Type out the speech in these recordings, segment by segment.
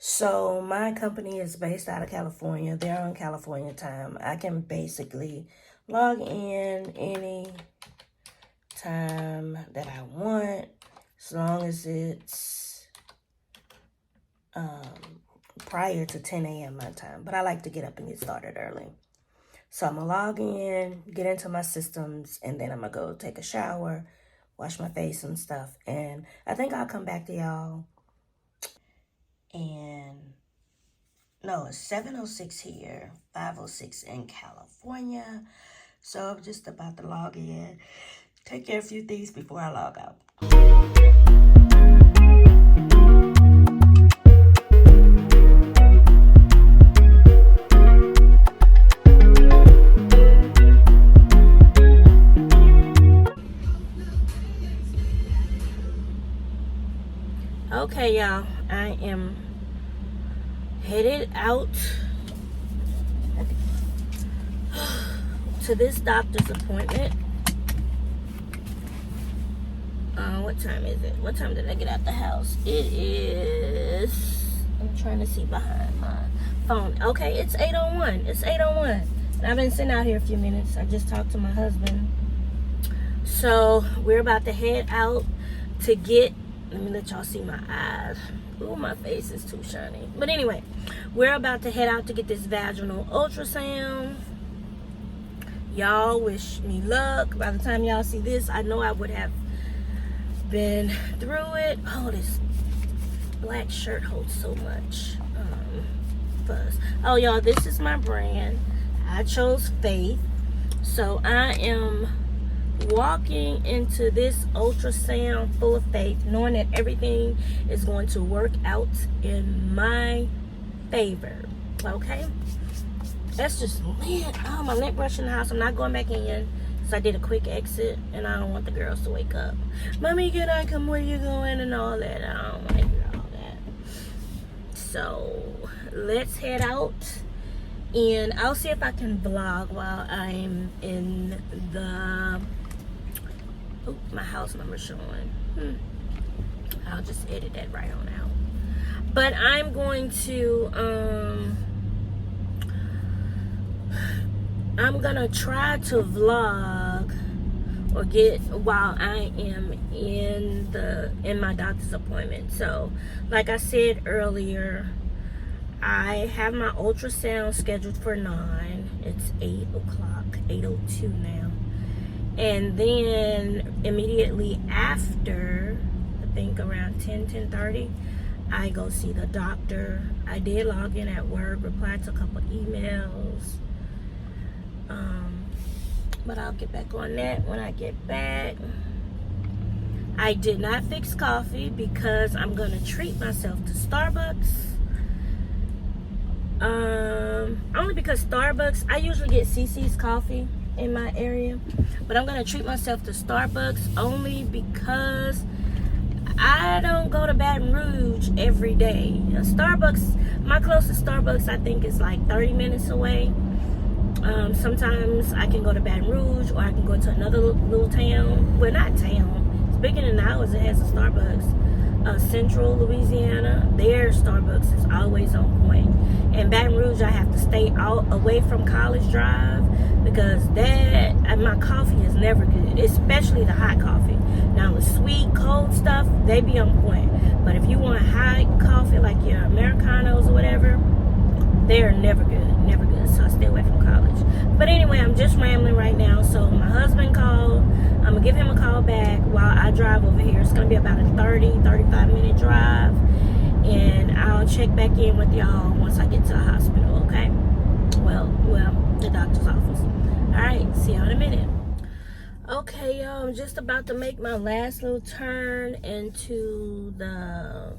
So my company is based out of California. They're on California time. I can basically log in any time that I want, as long as it's prior to 10 a.m. my time. But I like to get up and get started early. So I'm going to log in, get into my systems, and then I'm going to go take a shower, wash my face and stuff. And I think I'll come back to y'all. And no, it's 7:06 here, 5:06 in California. So I'm just about to log in, take care of a few things before I log out. Okay, y'all, I am headed out to this doctor's appointment. What time is it? What time did I get out the house? It is, I'm trying to see behind my phone. Okay, it's 8:01. It's 8:01. And I've been sitting out here a few minutes. I just talked to my husband. So we're about to head out to get, let me let y'all see my eyes. Ooh, my face is too shiny. But anyway, we're about to head out to get this vaginal ultrasound. Y'all wish me luck. By the time y'all see this, I know I would have been through it. Oh, this black shirt holds so much fuzz. Oh, y'all, this is my brand. I chose Faith. So I am walking into this ultrasound full of faith, knowing that everything is going to work out in my favor. Okay, that's just lint. Oh, my lint brush in the house. I'm not going back in, so I did a quick exit, and I don't want the girls to wake up. Mommy, can I come where you going and all that? I don't want to hear all that. So let's head out, and I'll see if I can vlog while I'm in the, oh, my house number showing. I'll just edit that right on out. But I'm going to I'm gonna try to vlog or get while I am in my doctor's appointment. So like I said earlier, I have my ultrasound scheduled for 9. It's 8 o'clock, 8:02 now. And then immediately after, I think around 10:30, I go see the doctor. I did log in at work, replied to a couple emails. But I'll get back on that when I get back. I did not fix coffee because I'm gonna treat myself to Starbucks. Only because Starbucks, I usually get CC's coffee in my area, but I'm gonna treat myself to Starbucks only because I don't go to Baton Rouge every day. Starbucks, my closest Starbucks I think is like 30 minutes away. Sometimes I can go to Baton Rouge, or I can go to another little town. Well, not town, it's bigger than ours. It has a Starbucks. Central Louisiana, their Starbucks is always on point. And Baton Rouge, I have to stay out away from College Drive because my coffee is never good, especially the hot coffee. Now the sweet, cold stuff, they be on point. But if you want hot coffee like your Americanos or whatever, they're never good, never good. So I stay away from College. But anyway, I'm just rambling right now. So my husband called. I'm gonna give him a call back while I drive over here. It's gonna be about a 35 minute drive, and I'll check back in with y'all once I get to the hospital. Okay? Well, the doctor's office. All right, see y'all in a minute. Okay, y'all, I'm just about to make my last little turn into the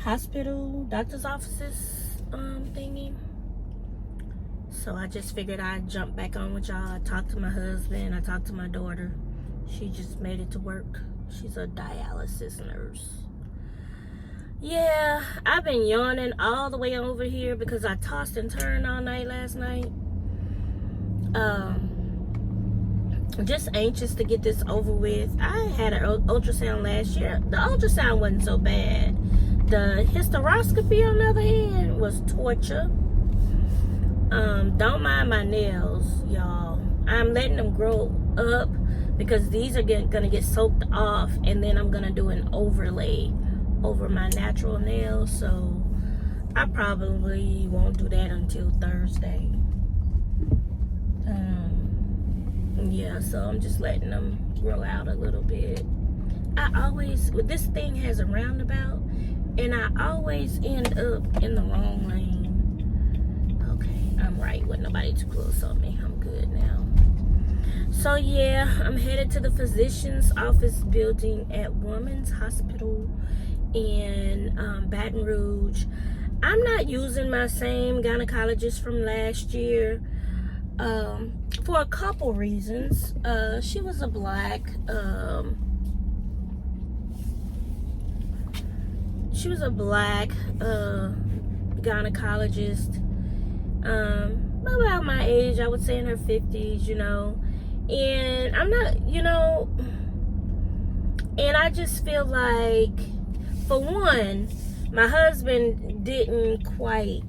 hospital, doctor's offices thingy. So I just figured I'd jump back on with y'all. I talked to my husband, I talked to my daughter. She just made it to work. She's a dialysis nurse. Yeah, I've been yawning all the way over here because I tossed and turned all night last night. Just anxious to get this over with. I had an ultrasound last year. The ultrasound wasn't so bad. The hysteroscopy, on the other hand, was torture. Don't mind my nails, y'all. I'm letting them grow up because these are gonna get soaked off, and then I'm gonna do an overlay over my natural nails. So I probably won't do that until Thursday. Yeah, so I'm just letting them grow out a little bit. This thing has a roundabout, and I always end up in the wrong lane. Okay, I'm right with nobody too close on me. I'm good now. So yeah, I'm headed to the physician's office building at Women's Hospital in Baton Rouge. I'm not using my same gynecologist from last year for a couple reasons. She was a black gynecologist, about my age, I would say in her 50s, you know. And I'm not, you know, and I just feel like, for one, my husband didn't quite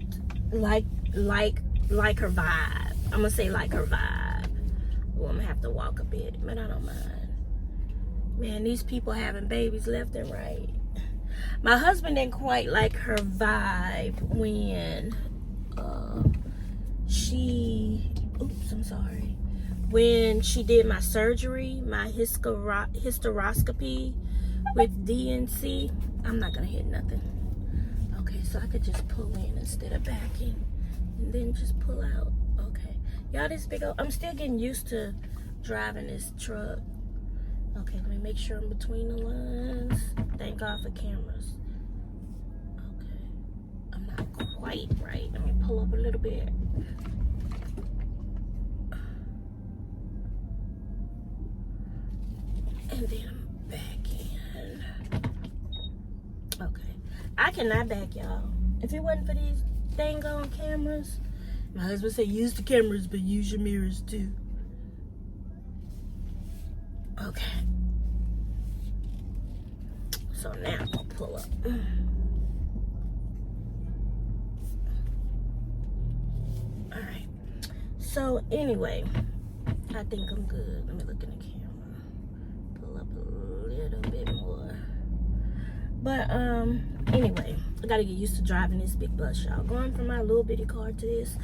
like her vibe. I'm gonna say like her vibe. Well, I'm gonna have to walk a bit, but I don't mind. Man, these people having babies left and right. My husband didn't quite like her vibe when when she did my surgery, my hysteroscopy with DNC. I'm not gonna hit nothing. Okay, so I could just pull in instead of backing, and then just pull out. Okay, y'all, this big old, I'm still getting used to driving this truck. Okay, let me make sure I'm between the lines. Thank God for cameras. Okay, I'm not quite right. Let me pull up a little bit. And then I'm back in. Okay, I cannot back, y'all. If it wasn't for these dang on cameras, my husband said use the cameras, but use your mirrors too. Okay. So now I'm gonna pull up. Alright. So anyway, I think I'm good. Let me look in the camera. Pull up a little bit more. But anyway, I gotta get used to driving this big bus, y'all. Going from my little bitty car to this.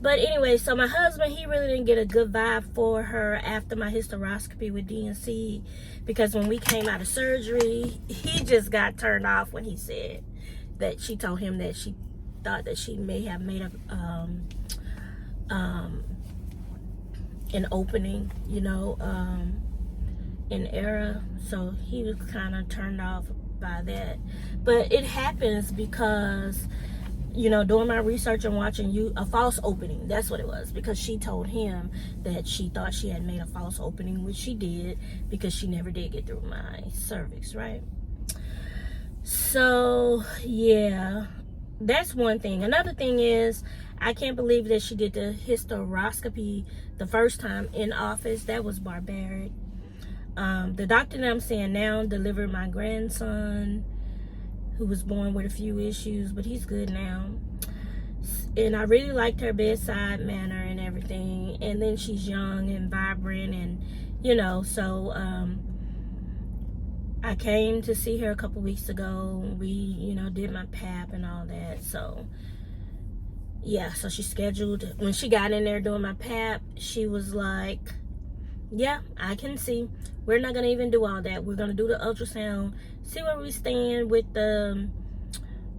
But anyway, so my husband, he really didn't get a good vibe for her after my hysteroscopy with DNC, because when we came out of surgery, he just got turned off when he said that she told him that she thought that she may have made an opening, you know, in error. So he was kind of turned off by that. But it happens because, you know, doing my research and watching a false opening. That's what it was, because she told him that she thought she had made a false opening, which she did, because she never did get through my cervix, right? So yeah, that's one thing. Another thing is, I can't believe that she did the hysteroscopy the first time in office. That was barbaric. The doctor that I'm seeing now delivered my grandson, who was born with a few issues, but he's good now. And I really liked her bedside manner and everything. And then she's young and vibrant, and you know, so I came to see her a couple weeks ago. We, you know, did my pap and all that. So yeah, so she scheduled, when she got in there doing my pap, she was like, yeah, I can see. We're not gonna even do all that. We're gonna do the ultrasound, see where we stand with the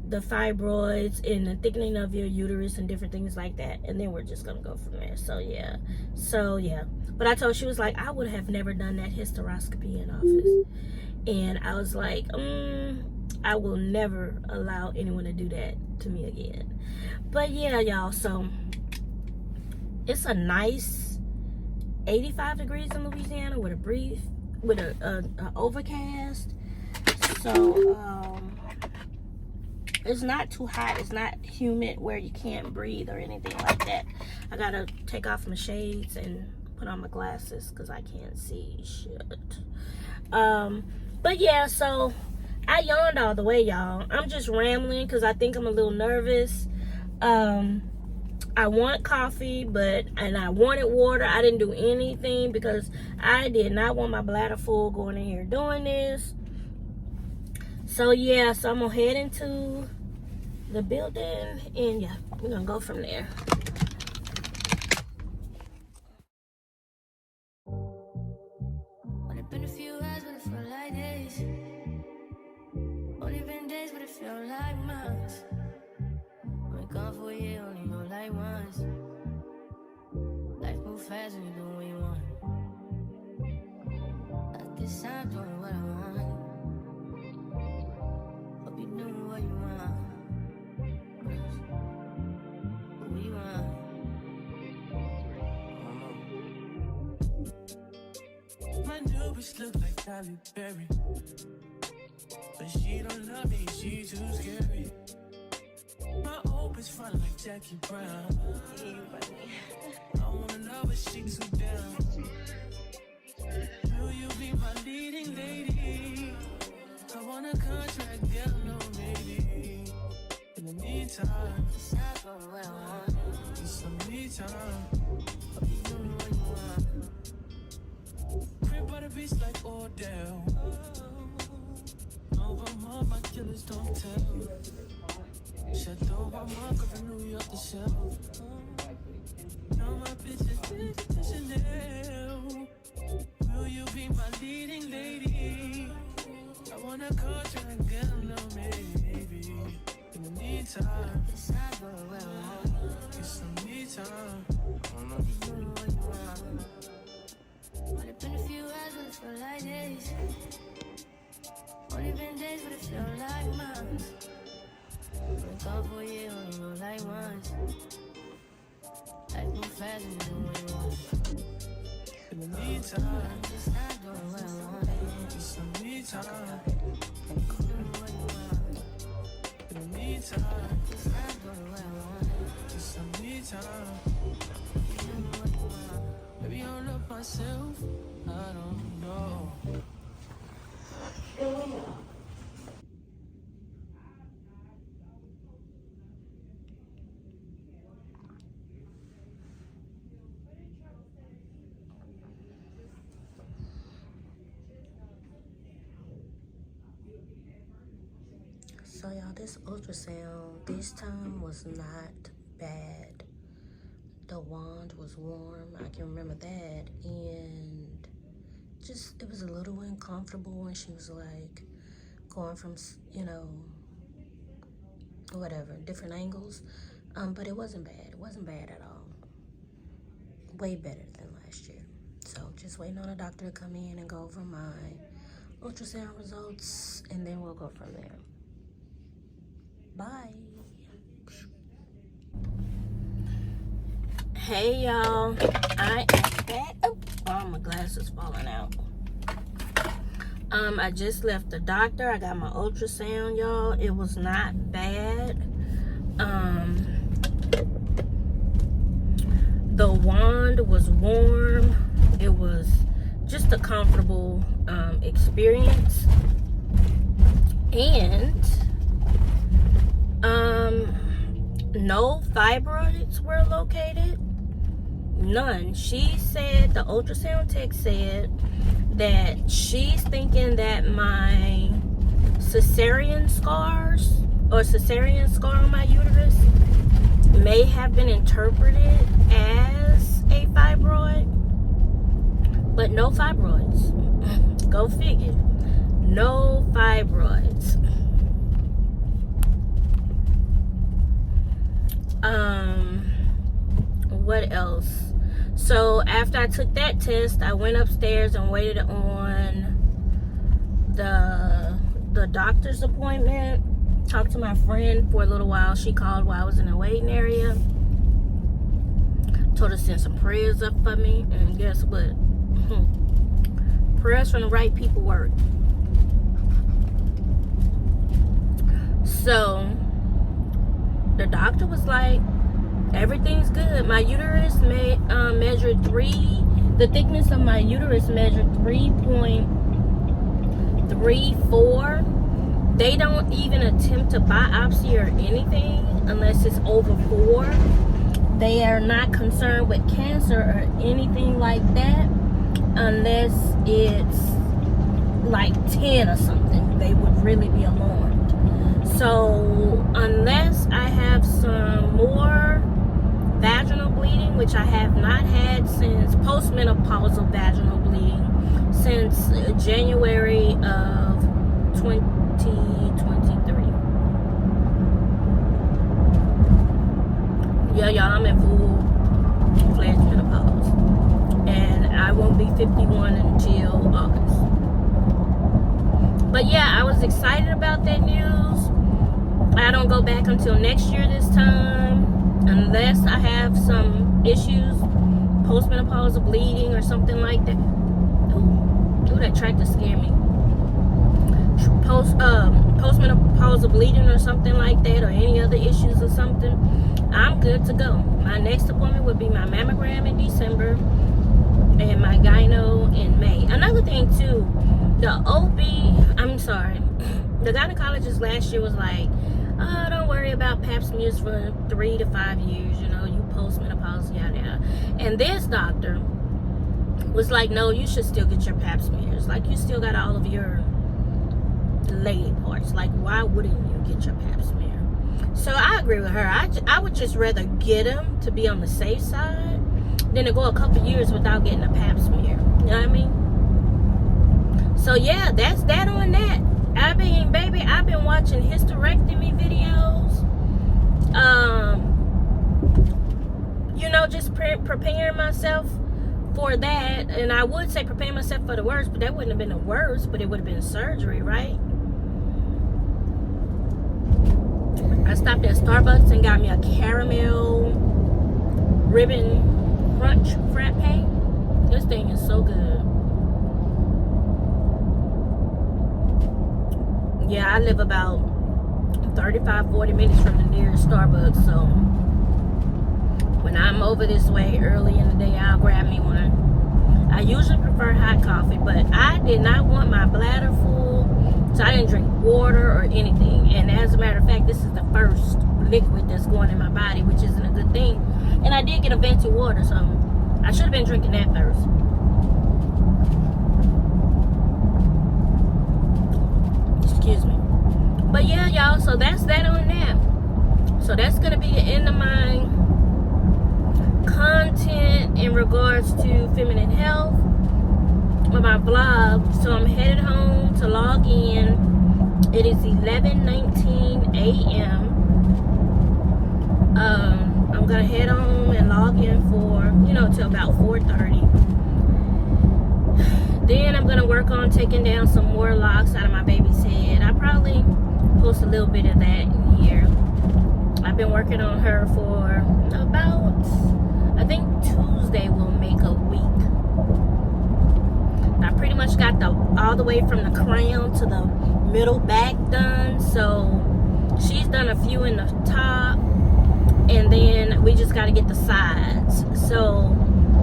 fibroids and the thickening of your uterus and different things like that, and then we're just gonna go from there. So yeah, but I told her, she was like, I would have never done that hysteroscopy in office. And I was like, I will never allow anyone to do that to me again. But yeah, y'all, so it's a nice 85 degrees in Louisiana with a overcast. So it's not too hot, it's not humid where you can't breathe or anything like that. I gotta take off my shades and put on my glasses because I can't see shit. But yeah, so I yawned all the way, y'all. I'm just rambling because I think I'm a little nervous. I want coffee, and I wanted water. I didn't do anything because I did not want my bladder full going in here doing this. So yeah, so I'm gonna head into the building, and yeah, we're gonna go from there. Only been a few hours, but it felt like days. Only been days, but it felt like months. Been gone for a year, only know like once. Life move fast when you do what you want. At this time, doing what I want. Hope you doing what you want. What you want? My new bitch look like Halle Berry, but she don't love me, she too scary. My old bitch fine like Jackie Brown. I wanna know if she too down. Will you be my leading lady? I want a contract, girl, no maybe. In the meantime, It's not going what I want. need some me time. Hope you doing what you want. Crib by the beach like Odell. Over my killers don't tell. Chateau by Mark up in New York to shelf. Now my bitches did to Chanel. Will you be my leading lady? I want a contract, girl, no maybe. In the meantime, It's not going what I want. get some me time. Hope you doing what you want. Only been a few hours, but it felt like days. Only been days, but it felt like months. Been gone for a year, only know like once. Life move fast when you do what you want. In the meantime, It's not doing what I want. get some me time. Doing what you want. In the meantime, It's not doing what I want. get some me time. Doing what you want. Maybe I don't love myself, I don't know. So y'all, this ultrasound this time was not bad. The wand was warm, I can remember that, and just it was a little uncomfortable when she was like going from, you know, whatever, different angles, but it wasn't bad. It wasn't bad at all. Way better than last year. So just waiting on a doctor to come in and go over my ultrasound results, and then we'll go from there. Bye. Hey y'all, I am back. Oh, my glasses falling out. I just left the doctor. I got my ultrasound, y'all. It was not bad. The wand was warm. It was just a comfortable experience. And no fibroids were located. None. She said, the ultrasound tech said that she's thinking that my cesarean scars or cesarean scar on my uterus may have been interpreted as a fibroid, but no fibroids. Go figure. No fibroids. What else? So after I took that test, I went upstairs and waited on the doctor's appointment. Talked to my friend for a little while. She called while I was in the waiting area. Told her to send some prayers up for me. And guess what? Prayers from the right people work. So the doctor was like, everything's good. My uterus measured the thickness of my uterus measured 3.34 They don't even attempt to biopsy or anything unless it's over 4. They are not concerned with cancer or anything like that unless it's like 10 or something. They would really be alarmed. So unless I have some more vaginal bleeding, which I have not had since postmenopausal vaginal bleeding since January of 2023. Yeah, y'all, I'm in full-fledged menopause. And I won't be 51 until August. But yeah, I was excited about that news. I don't go back until next year this time, unless I have some issues, postmenopausal bleeding or something like that. Ooh, that tractor scared me. Postmenopausal bleeding or something like that, or any other issues or something, I'm good to go. My next appointment would be my mammogram in December and my gyno in May. Another thing too, the gynecologist last year was like, oh, don't worry about pap smears for 3 to 5 years, you know, you postmenopausal, yada yada. And this doctor was like, no, you should still get your pap smears. Like, you still got all of your lady parts. Like, why wouldn't you get your pap smear? So I agree with her. I would just rather get them to be on the safe side than to go a couple years without getting a pap smear. You know what I mean? So yeah, that's that on that. I've been watching hysterectomy videos. You know, just preparing myself for that. And I would say prepare myself for the worst, but that wouldn't have been the worst, but it would have been surgery, right? I stopped at Starbucks and got me a caramel ribbon crunch frappe. This thing is so good. Yeah, I live about 35-40 minutes from the nearest Starbucks, so when I'm over this way early in the day, I'll grab me one. I usually prefer hot coffee, but I did not want my bladder full, so I didn't drink water or anything. And as a matter of fact, this is the first liquid that's going in my body, which isn't a good thing. And I did get a venti water, so I should have been drinking that first. Excuse me. But yeah, y'all, so that's that on that. So that's gonna be the end of my content in regards to feminine health with my vlog. So I'm headed home to log in. It is 11:19 a.m. I'm gonna head home and log in for, you know, till about 4:30. Then I'm gonna work on taking down some more locks out of my baby's head. I probably post a little bit of that in here. I've been working on her for about, I think Tuesday will make a week. I pretty much got all the way from the crown to the middle back done. So she's done a few in the top, and then we just got to get the sides. So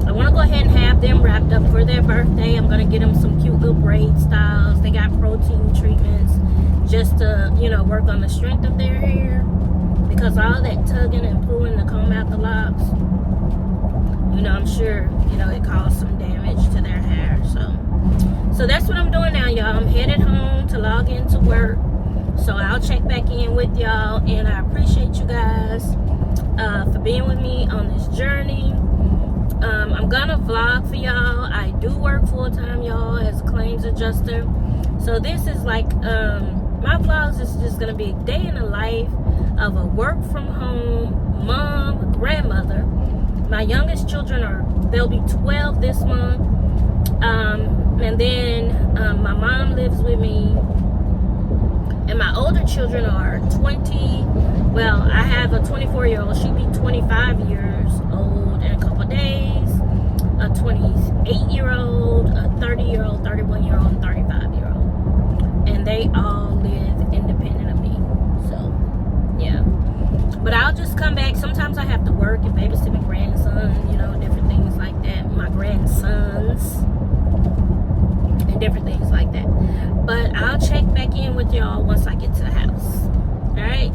I want to go ahead and have them wrapped up for their birthday. I'm going to get them some cute little braid styles. They got protein treatments just to, you know, work on the strength of their hair, because all that tugging and pulling to comb out the locks, you know, I'm sure, you know, it caused some damage to their hair. So that's what I'm doing now, y'all. I'm headed home to log into work. So I'll check back in with y'all, and I appreciate you guys for being with me on this journey. I'm gonna vlog for y'all. I do work full-time, y'all, as a claims adjuster. So this is like, my vlogs is just gonna be a day in the life of a work from home mom, grandmother. My youngest children they'll be 12 this month. And then my mom lives with me. And my older children are 20. Well, I have a 24-year-old. She'll be 25 years old in a couple of days. A 28-year-old, a 30-year-old, 31-year-old, and 35-year-old. And they all live independent of me. So, yeah. But I'll just come back. Sometimes I have to work and babysit my grandson, you know, different things like that. My grandsons. And different things like that. But I'll check back in with y'all once I get to the house. All right.